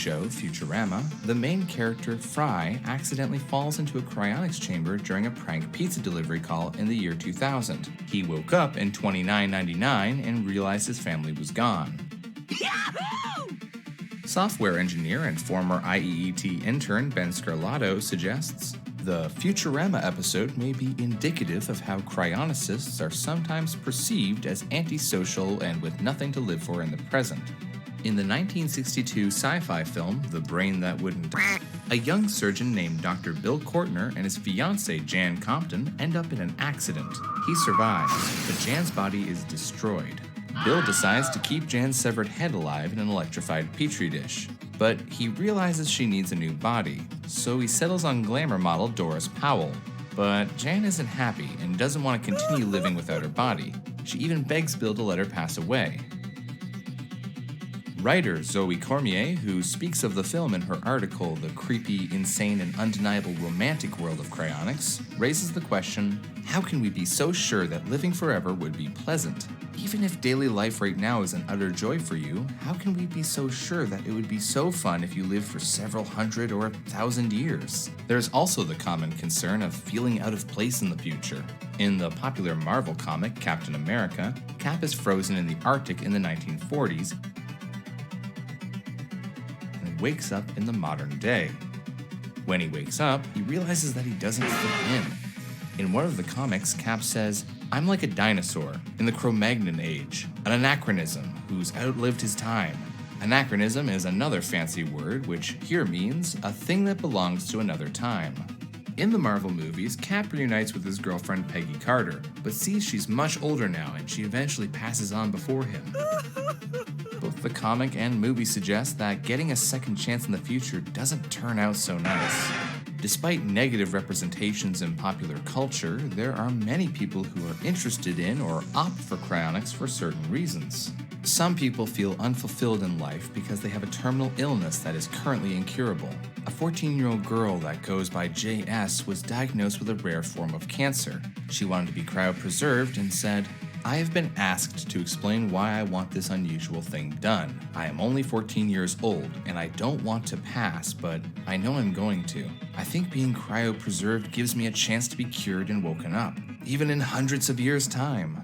show, Futurama, the main character, Fry, accidentally falls into a cryonics chamber during a prank pizza delivery call in the year 2000. He woke up in 2999 and realized his family was gone. Yahoo! Software engineer and former IEET intern Ben Scarlato suggests, the Futurama episode may be indicative of how cryonicists are sometimes perceived as antisocial and with nothing to live for in the present. In the 1962 sci-fi film, The Brain That Wouldn't, a young surgeon named Dr. Bill Courtner and his fiancée Jan Compton end up in an accident. He survives, but Jan's body is destroyed. Bill decides to keep Jan's severed head alive in an electrified petri dish, but he realizes she needs a new body, so he settles on glamour model Doris Powell. But Jan isn't happy and doesn't want to continue living without her body. She even begs Bill to let her pass away. Writer Zoe Cormier, who speaks of the film in her article The Creepy, Insane, and Undeniable Romantic World of Cryonics, raises the question, how can we be so sure that living forever would be pleasant? Even if daily life right now is an utter joy for you, how can we be so sure that it would be so fun if you lived for several hundred or 1,000 years? There's also the common concern of feeling out of place in the future. In the popular Marvel comic Captain America, Cap is frozen in the Arctic in the 1940s and wakes up in the modern day. When he wakes up, he realizes that he doesn't fit in. In one of the comics, Cap says, "I'm like a dinosaur in the Cro-Magnon age, an anachronism who's outlived his time." Anachronism is another fancy word which here means a thing that belongs to another time. In the Marvel movies, Cap reunites with his girlfriend Peggy Carter, but sees she's much older now and she eventually passes on before him. Both the comic and movie suggest that getting a second chance in the future doesn't turn out so nice. Despite negative representations in popular culture, there are many people who are interested in or opt for cryonics for certain reasons. Some people feel unfulfilled in life because they have a terminal illness that is currently incurable. A 14-year-old girl that goes by JS was diagnosed with a rare form of cancer. She wanted to be cryopreserved and said, "I have been asked to explain why I want this unusual thing done. I am only 14 years old, and I don't want to pass, but I know I'm going to. I think being cryopreserved gives me a chance to be cured and woken up, even in hundreds of years' time."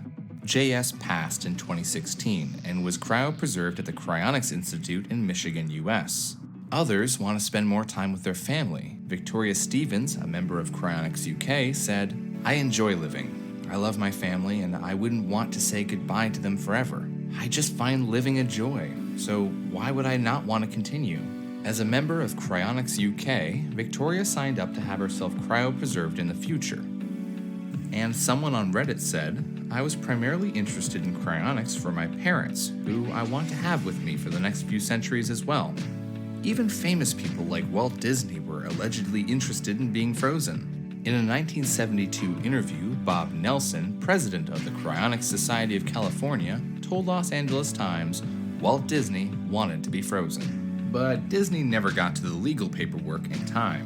JS passed in 2016 and was cryopreserved at the Cryonics Institute in Michigan, US. Others want to spend more time with their family. Victoria Stevens, a member of Cryonics UK, said, "I enjoy living. I love my family and I wouldn't want to say goodbye to them forever. I just find living a joy, so why would I not want to continue?" As a member of Cryonics UK, Victoria signed up to have herself cryopreserved in the future. And someone on Reddit said, "I was primarily interested in cryonics for my parents, who I want to have with me for the next few centuries as well." Even famous people like Walt Disney were allegedly interested in being frozen. In a 1972 interview, Bob Nelson, president of the Cryonics Society of California, told Los Angeles Times Walt Disney wanted to be frozen. But Disney never got to the legal paperwork in time.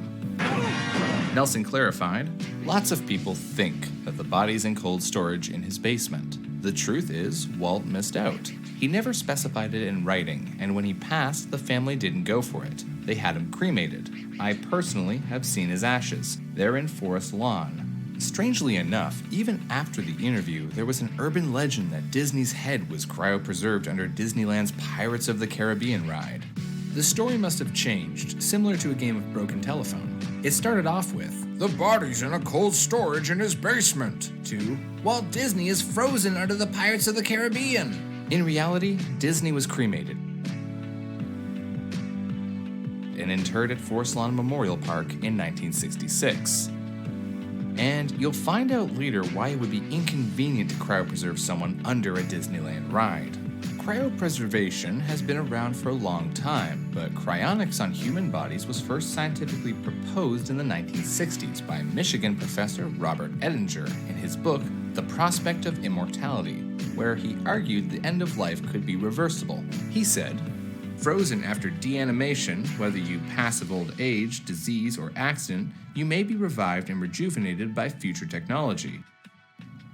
Nelson clarified, "Lots of people think that the body's in cold storage in his basement. The truth is, Walt missed out. He never specified it in writing, and when he passed, the family didn't go for it. They had him cremated. I personally have seen his ashes. They're in Forest Lawn." Strangely enough, even after the interview, there was an urban legend that Disney's head was cryopreserved under Disneyland's Pirates of the Caribbean ride. The story must have changed, similar to a game of broken telephone. It started off with, "The body's in a cold storage in his basement," to, "Walt Disney is frozen under the Pirates of the Caribbean." In reality, Disney was cremated and interred at Forest Lawn Memorial Park in 1966. And you'll find out later why it would be inconvenient to cryopreserve someone under a Disneyland ride. Cryopreservation has been around for a long time, but cryonics on human bodies was first scientifically proposed in the 1960s by Michigan professor Robert Ettinger in his book, The Prospect of Immortality, where he argued the end of life could be reversible. He said, "Frozen after deanimation, whether you pass of old age, disease, or accident, you may be revived and rejuvenated by future technology,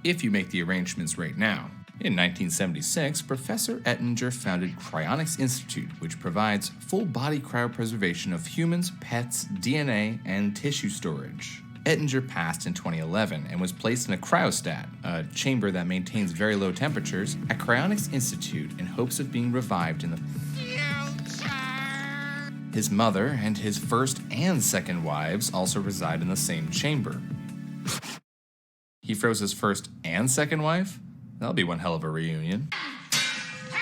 if you make the arrangements right now. In 1976, Professor Ettinger founded Cryonics Institute, which provides full-body cryopreservation of humans, pets, DNA, and tissue storage. Ettinger passed in 2011 and was placed in a cryostat, a chamber that maintains very low temperatures, at Cryonics Institute in hopes of being revived in the future. His mother and his first and second wives also reside in the same chamber. He froze his first and second wife? That'll be one hell of a reunion.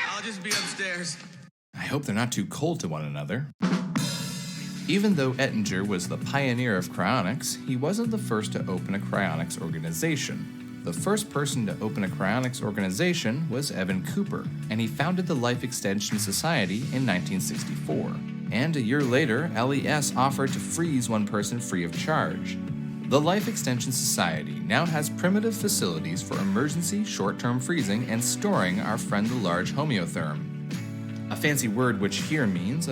I'll just be upstairs. I hope they're not too cold to one another. Even though Ettinger was the pioneer of cryonics, he wasn't the first to open a cryonics organization. The first person to open a cryonics organization was Evan Cooper, and he founded the Life Extension Society in 1964. And a year later, LES offered to freeze one person free of charge. The Life Extension Society now has primitive facilities for emergency short-term freezing and storing our friend the large homeotherm. A fancy word which here means